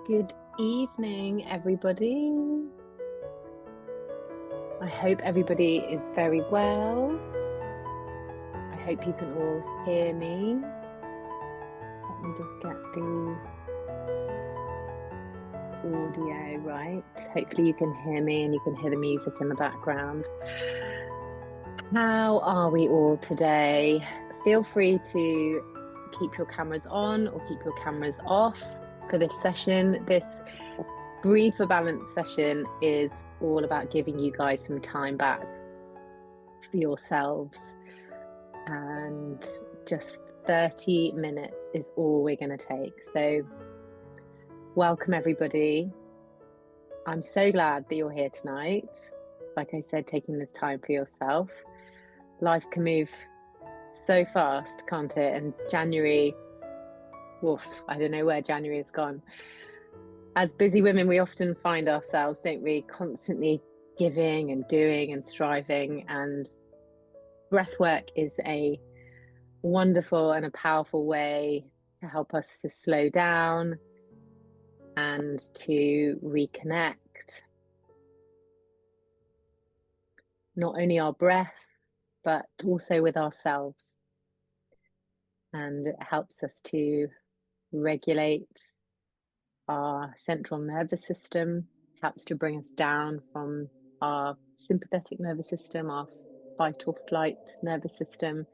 Good evening, everybody. I hope everybody is very well. I hope you can all hear me. Let me just get the audio right. Hopefully you can hear me and you can hear the music in the background. How are we all today? Feel free to keep your cameras on or keep your cameras off for this session. This Breathe for Balance session is all about giving you guys some time back for yourselves, and just 30 minutes is all we're going to take. So welcome everybody. I'm so glad that you're here tonight. Like I said, taking this time for yourself. Life can move so fast, can't it? And January, woof, I don't know where January has gone. As busy women, we often find ourselves, don't we, constantly giving and doing and striving, and breathwork is a wonderful and a powerful way to help us to slow down and to reconnect. Not only our breath, but also with ourselves. And it helps us to regulate our central nervous system, helps to bring us down from our sympathetic nervous system, our fight or flight nervous system,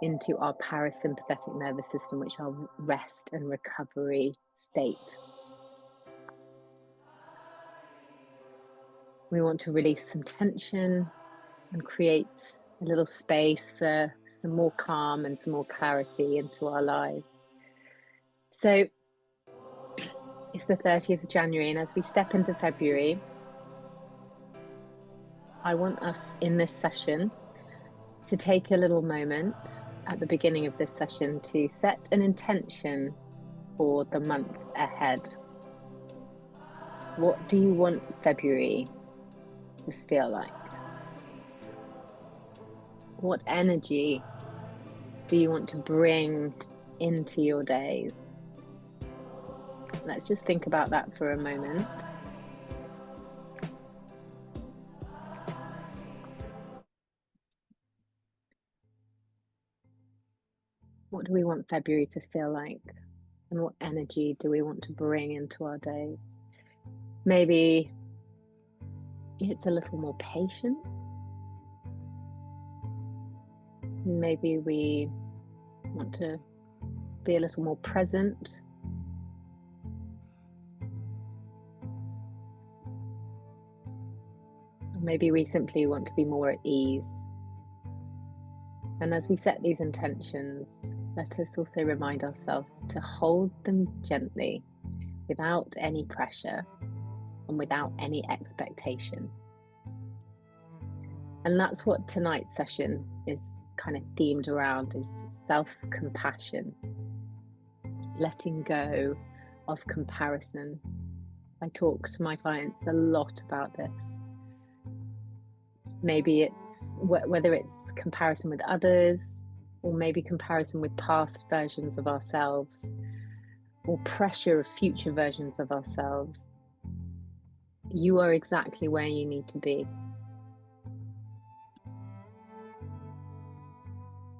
into our parasympathetic nervous system, which are rest and recovery state. We want to release some tension and create a little space for some more calm and some more clarity into our lives. So it's the 30th of January, and as we step into February, I want us in this session to take a little moment at the beginning of this session to set an intention for the month ahead. What do you want February to feel like? What energy do you want to bring into your days? Let's just think about that for a moment. What do we want February to feel like? And what energy do we want to bring into our days? Maybe it's a little more patience. Maybe we want to be a little more present. Maybe we simply want to be more at ease. And as we set these intentions, let us also remind ourselves to hold them gently, without any pressure and without any expectation. And that's what tonight's session is kind of themed around, is self-compassion, letting go of comparison. I talk to my clients a lot about this. Maybe it's whether it's comparison with others, or maybe comparison with past versions of ourselves, or pressure of future versions of ourselves. You are exactly where you need to be.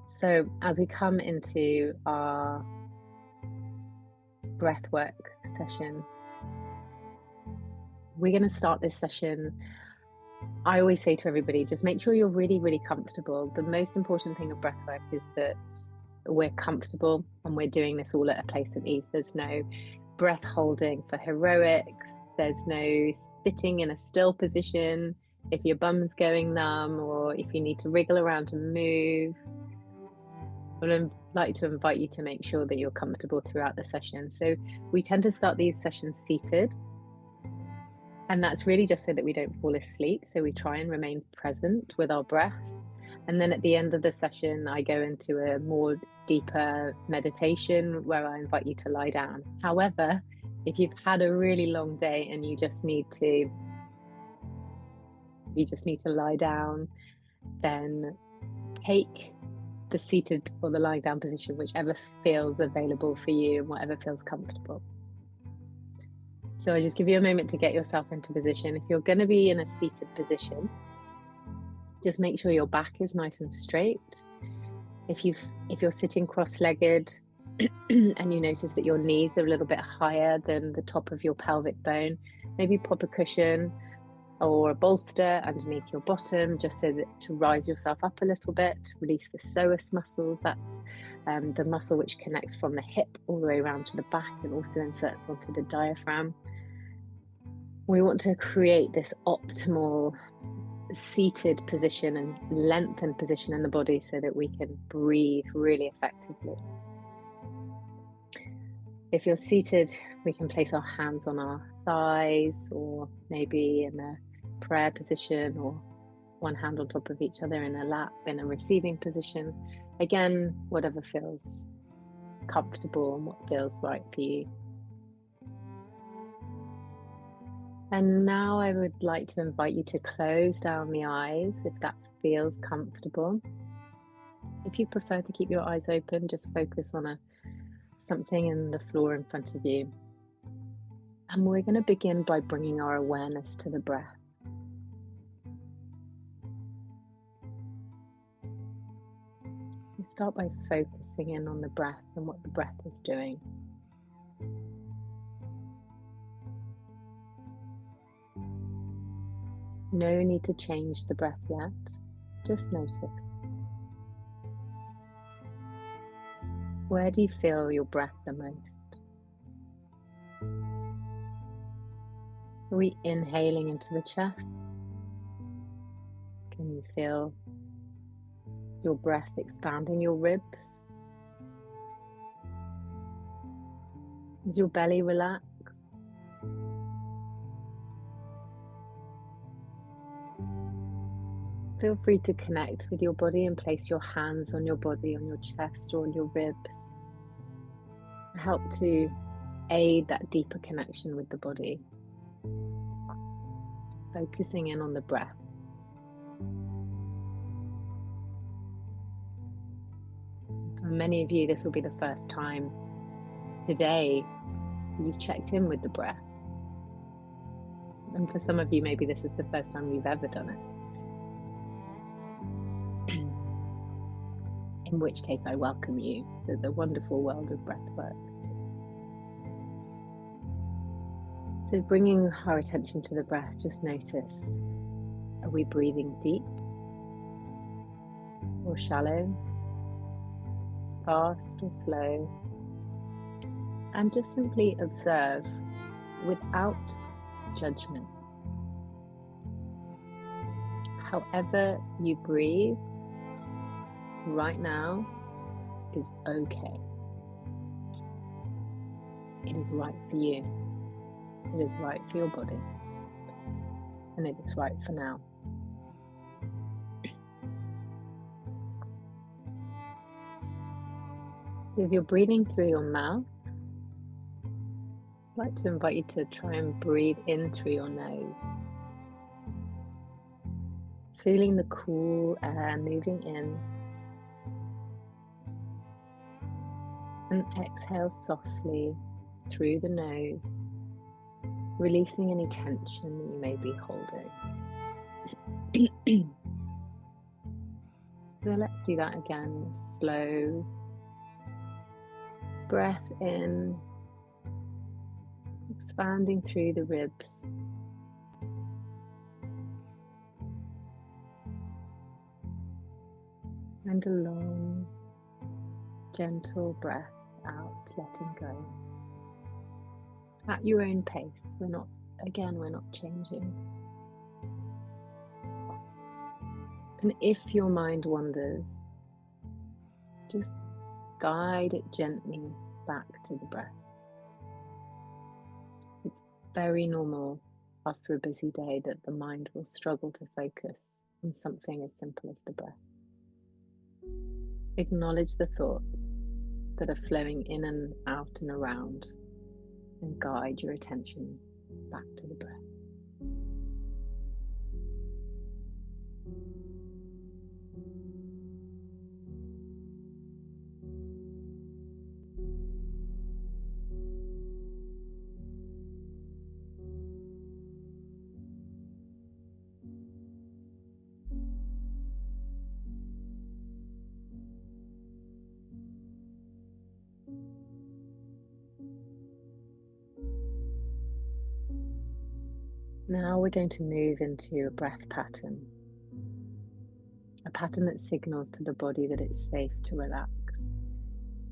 So as we come into our breathwork session, we're going to start this session. I always say to everybody, just make sure you're really, really comfortable. The most important thing of breathwork is that we're comfortable and we're doing this all at a place of ease. There's no breath holding for heroics. There's no sitting in a still position if your bum's going numb or if you need to wriggle around and move. I'd like to invite you to make sure that you're comfortable throughout the session. So we tend to start these sessions seated. And that's really just so that we don't fall asleep. So we try and remain present with our breath. And then at the end of the session, I go into a more deeper meditation where I invite you to lie down. However, if you've had a really long day and you just need to lie down, then take the seated or the lying down position, whichever feels available for you and whatever feels comfortable. So I just give you a moment to get yourself into position. If you're going to be in a seated position, just make sure your back is nice and straight. If you're sitting cross-legged and you notice that your knees are a little bit higher than the top of your pelvic bone, maybe pop a cushion or a bolster underneath your bottom, just so that to rise yourself up a little bit. Release the psoas muscle. That's the muscle which connects from the hip all the way around to the back and also inserts onto the diaphragm. We want to create this optimal seated position and lengthened position in the body so that we can breathe really effectively. If you're seated, we can place our hands on our thighs, or maybe in a prayer position, or one hand on top of each other in a lap, in a receiving position. Again, whatever feels comfortable and what feels right for you. And now I would like to invite you to close down the eyes if that feels comfortable. If you prefer to keep your eyes open, just focus on something in the floor in front of you. And we're going to begin by bringing our awareness to the breath. We start by focusing in on the breath and what the breath is doing. No need to change the breath yet, just notice. Where do you feel your breath the most? Are we inhaling into the chest? Can you feel your breath expanding your ribs? Is your belly relaxed? Feel free to connect with your body and place your hands on your body, on your chest or on your ribs. Help to aid that deeper connection with the body. Focusing in on the breath. For many of you, this will be the first time today you've checked in with the breath. And for some of you, maybe this is the first time you've ever done it. In which case, I welcome you to the wonderful world of breathwork. So bringing our attention to the breath, just notice, are we breathing deep or shallow, fast or slow? And just simply observe without judgment. However you breathe right now is okay. It is right for you. It is right for your body. And it is right for now. So if you're breathing through your mouth, I'd like to invite you to try and breathe in through your nose. Feeling the cool air moving in. And exhale softly through the nose, releasing any tension that you may be holding. So let's do that again. Slow breath in, expanding through the ribs. And a long, gentle breath out, letting go. At your own pace. We're not changing. And if your mind wanders, just guide it gently back to the breath. It's very normal after a busy day that the mind will struggle to focus on something as simple as the breath. Acknowledge the thoughts that are flowing in and out and around, and guide your attention back to the breath. Now we're going to move into a breath pattern, a pattern that signals to the body that it's safe to relax.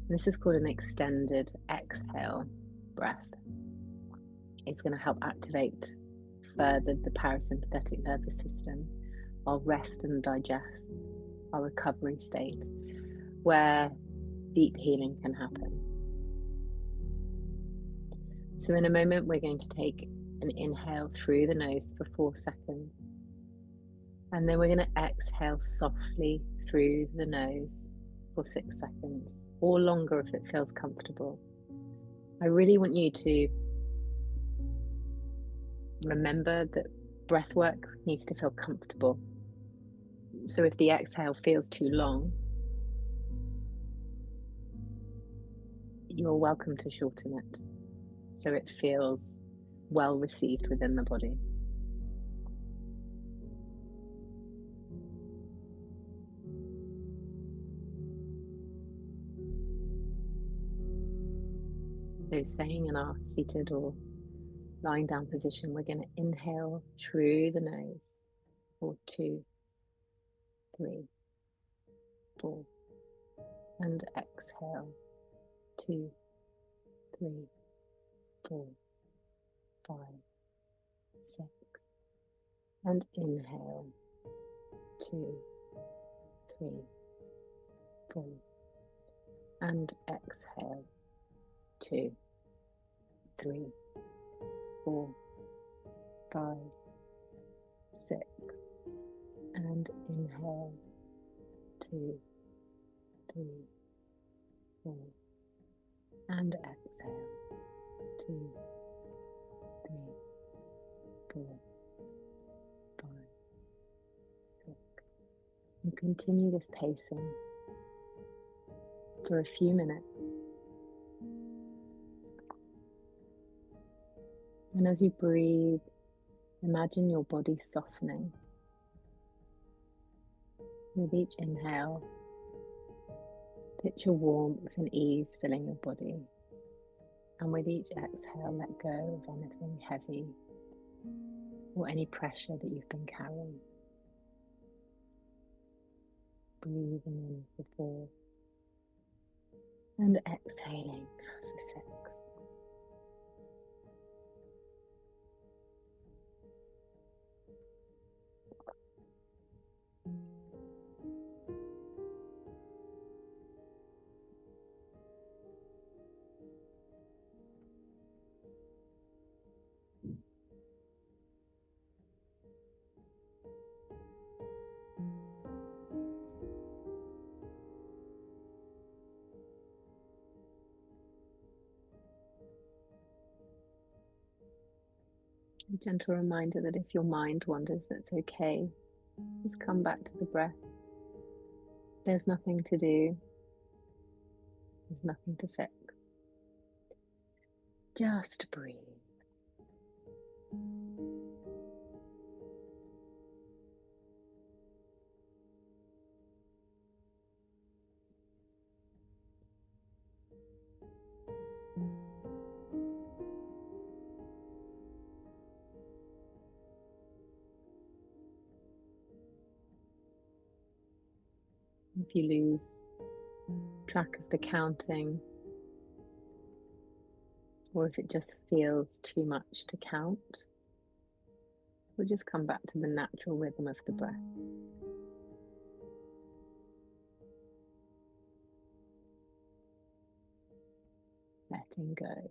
This is called an extended exhale breath. It's going to help activate further the parasympathetic nervous system, our rest and digest, our recovery state, where deep healing can happen. So in a moment, we're going to take an inhale through the nose for 4 seconds. And then we're going to exhale softly through the nose for 6 seconds, or longer if it feels comfortable. I really want you to remember that breath work needs to feel comfortable. So if the exhale feels too long, you're welcome to shorten it so it feels well received within the body. So staying in our seated or lying down position, we're going to inhale through the nose for 2, 3, 4, and exhale 2, 3, 4, 5, 6, and inhale 2, 3, 4, and exhale 2, 3, 4, 5, 6, and inhale 2, 3, 4, and exhale 2, 3, 4, 5, 6. And continue this pacing for a few minutes. And as you breathe, imagine your body softening. With each inhale, picture warmth and ease filling your body. And with each exhale, let go of anything heavy or any pressure that you've been carrying. Breathing in for 4 and exhaling for 6. A gentle reminder that if your mind wanders, that's okay. Just come back to the breath. There's nothing to do. There's nothing to fix. Just breathe. If you lose track of the counting, or if it just feels too much to count, we'll just come back to the natural rhythm of the breath. Letting go.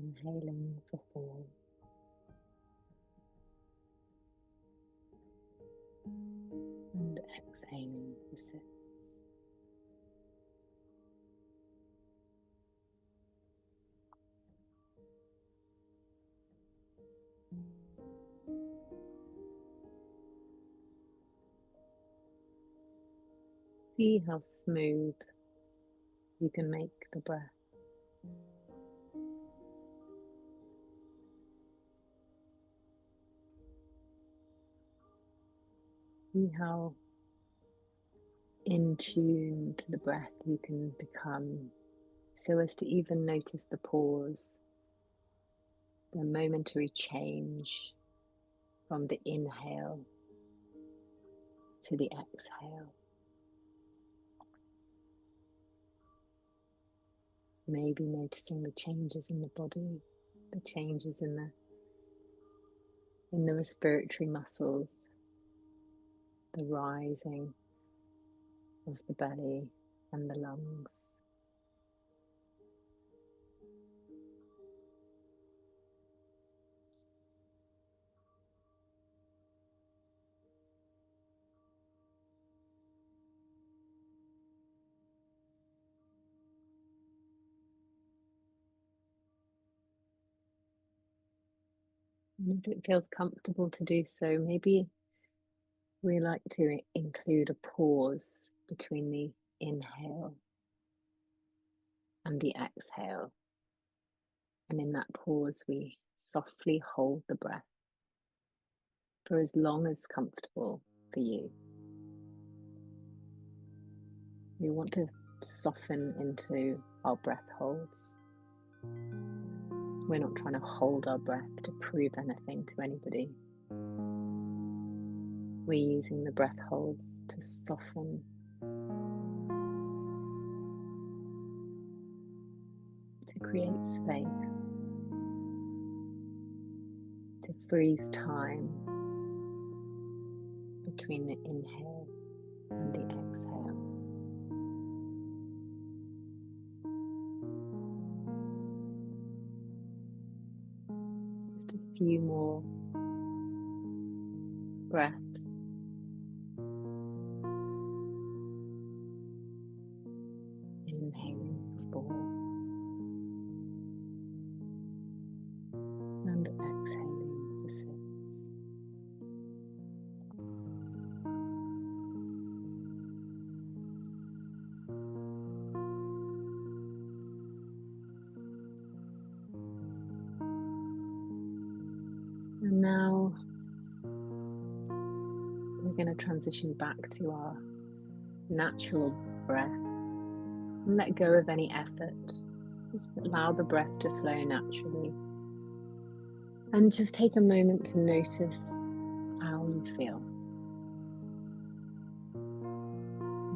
Inhaling for 4. And exhaling for 6. See how smooth you can make the breath. See how in tune to the breath you can become, so as to even notice the pause, the momentary change from the inhale to the exhale. Maybe noticing the changes in the body, the changes in the respiratory muscles, the rising of the belly and the lungs. And if it feels comfortable to do so, maybe we like to include a pause between the inhale and the exhale. And in that pause, we softly hold the breath for as long as comfortable for you. We want to soften into our breath holds. We're not trying to hold our breath to prove anything to anybody. We're using the breath holds to soften, to create space, to freeze time between the inhale and the exhale. Just a few more breaths. Inhaling for 4 and exhaling for 6. And now we're going to transition back to our natural breath and let go of any effort. Just allow the breath to flow naturally. And just take a moment to notice how you feel.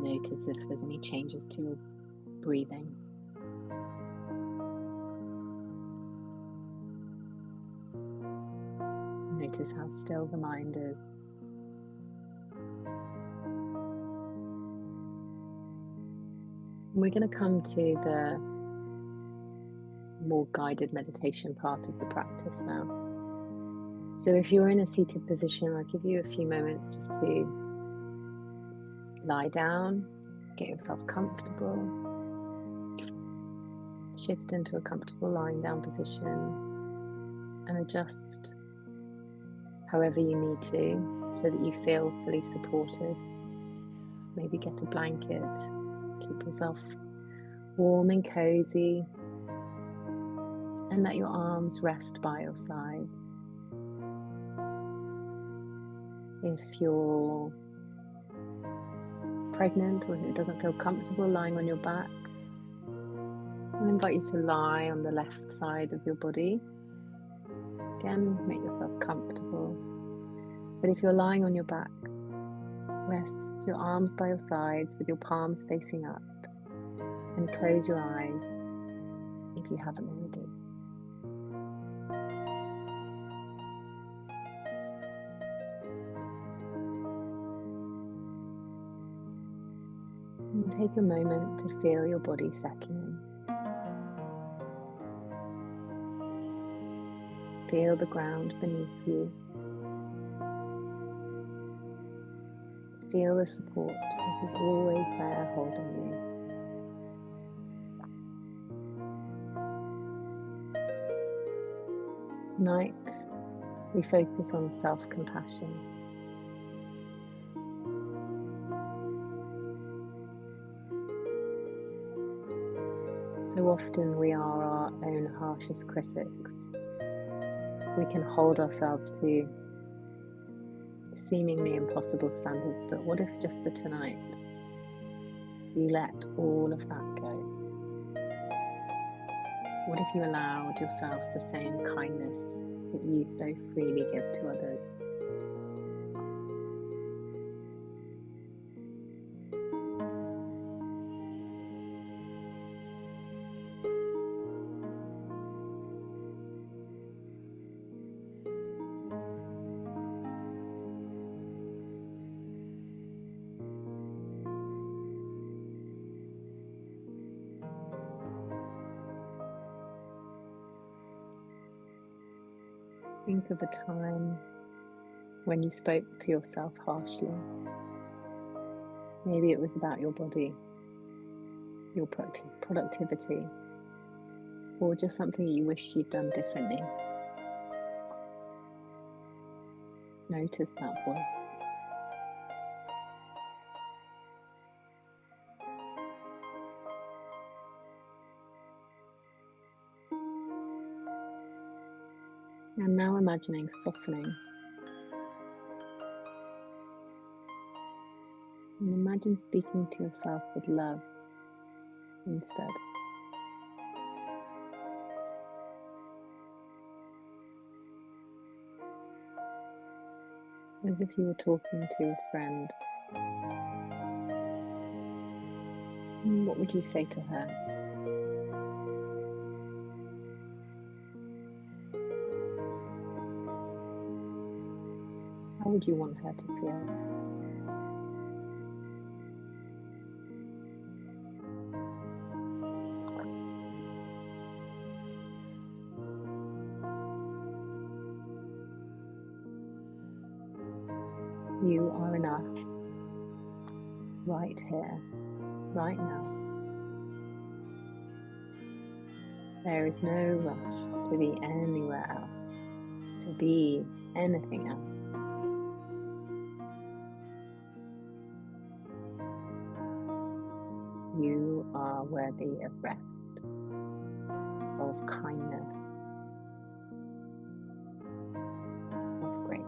Notice if there's any changes to your breathing. Notice how still the mind is. And we're going to come to the more guided meditation part of the practice now. So if you're in a seated position, I'll give you a few moments just to lie down, get yourself comfortable, shift into a comfortable lying down position, and adjust however you need to so that you feel fully supported. Maybe get a blanket, keep yourself warm and cozy, and let your arms rest by your side. If you're pregnant or if it doesn't feel comfortable lying on your back, I invite you to lie on the left side of your body. Again, make yourself comfortable. But if you're lying on your back, rest your arms by your sides with your palms facing up, and close your eyes if you haven't already. And take a moment to feel your body settling. Feel the ground beneath you. Feel the support that is always there holding you. Tonight, we focus on self-compassion. So often we are our own harshest critics. We can hold ourselves to seemingly impossible standards, but what if just for tonight, you let all of that go? What if you allowed yourself the same kindness that you so freely give to others? Think of a time when you spoke to yourself harshly. Maybe it was about your body, your productivity, or just something you wish you'd done differently. Notice that voice. And now imagining softening. And imagine speaking to yourself with love instead. As if you were talking to a friend. What would you say to her? How would you want her to feel? You are enough, right here, right now. There is no rush to be anywhere else, to be anything else. You are worthy of rest, of kindness, of grace.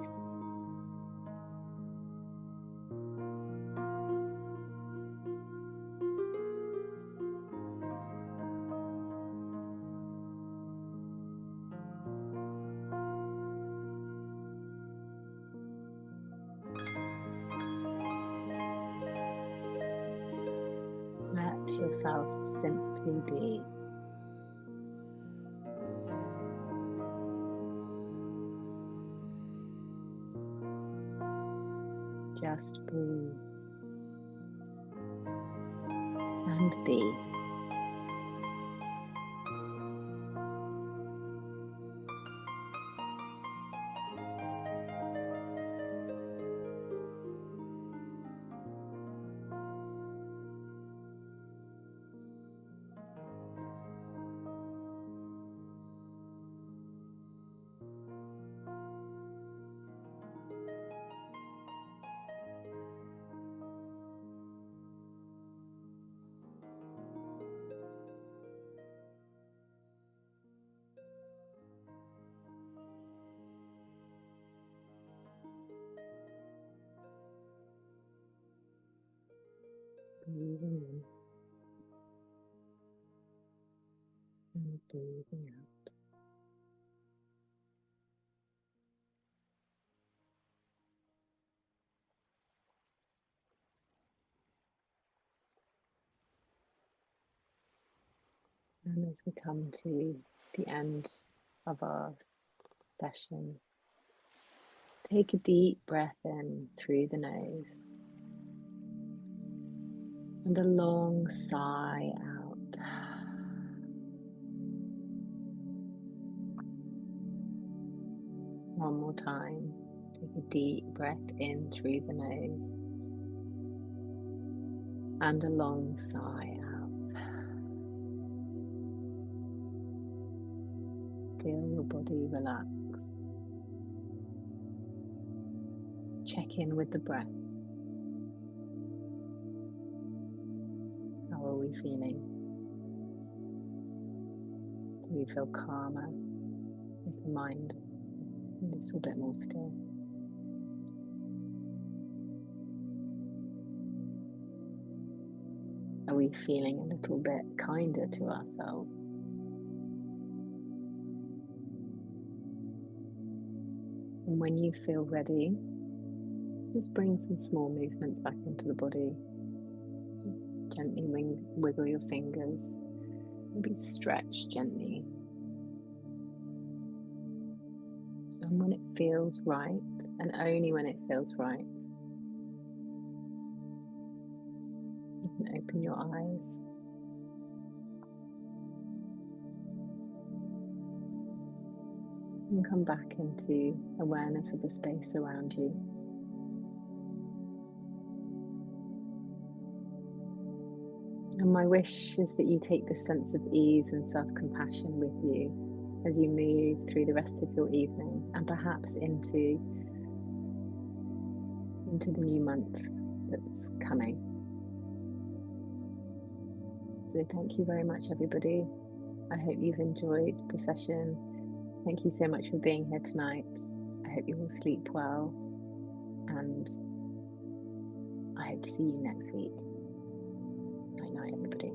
Let yourself simply be. Just breathe and be. Breathing in and breathing out. And as we come to the end of our session, take a deep breath in through the nose and a long sigh out. One more time. Take a deep breath in through the nose and a long sigh out. Feel your body relax. Check in with the breath. How are we feeling? Do we feel calmer? Is the mind a little bit more still? Are we feeling a little bit kinder to ourselves? And when you feel ready, just bring some small movements back into the body. Just gently wiggle your fingers. Maybe stretch gently. And when it feels right, and only when it feels right, you can open your eyes. And come back into awareness of the space around you. And my wish is that you take this sense of ease and self-compassion with you as you move through the rest of your evening and perhaps into the new month that's coming. So thank you very much, everybody. I hope you've enjoyed the session. Thank you so much for being here tonight. I hope you all sleep well, and I hope to see you next week. Night night, everybody.